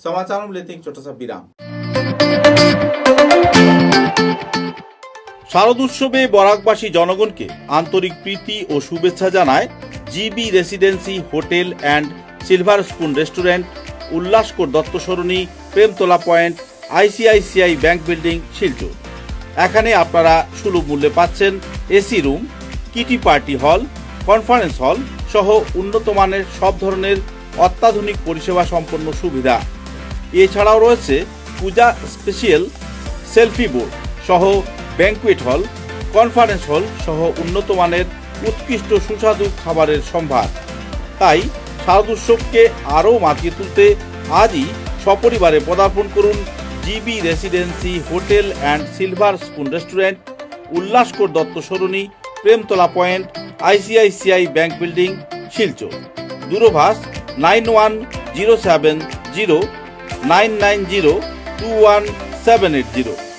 समाचारों में लेते हैं एक छोटा सा विराम। শারদ উৎসবে বরাকবাসী জনগণকে আন্তরিক প্রীতি ও শুভেচ্ছা জানায় GB Residency hotel and Silver Spoon restaurant, Ullaskar Dutta Sarani, Premtala point, ICICI bank building, Silchar. এখানে আপনারা সুলভ মূল্যে পাচ্ছেন AC room, kitty party hall, conference hall সহ উন্নত মানের সব ধরনের অত্যাধুনিক পরিষেবা সম্পন্ন সুবিধা। এছাড়াও রয়েছে পূজা স্পেশাল সেলফি বোর্ড সহ ব্যাংকুয়েট হল, কনফারেন্স হল সহ উন্নত মানের উৎকৃষ্ট সুস্বাদু খাবারের সম্ভার। তাই শারদ উৎসবকে আরও মাতিয়ে তুলতে আজই সপরিবারে পদার্পণ করুন GB Residency hotel and Silver Spoon restaurant, Ullaskar Dutta Sarani, Premtala point, ICICI bank building, Silchar. দূরভাষ 910709902178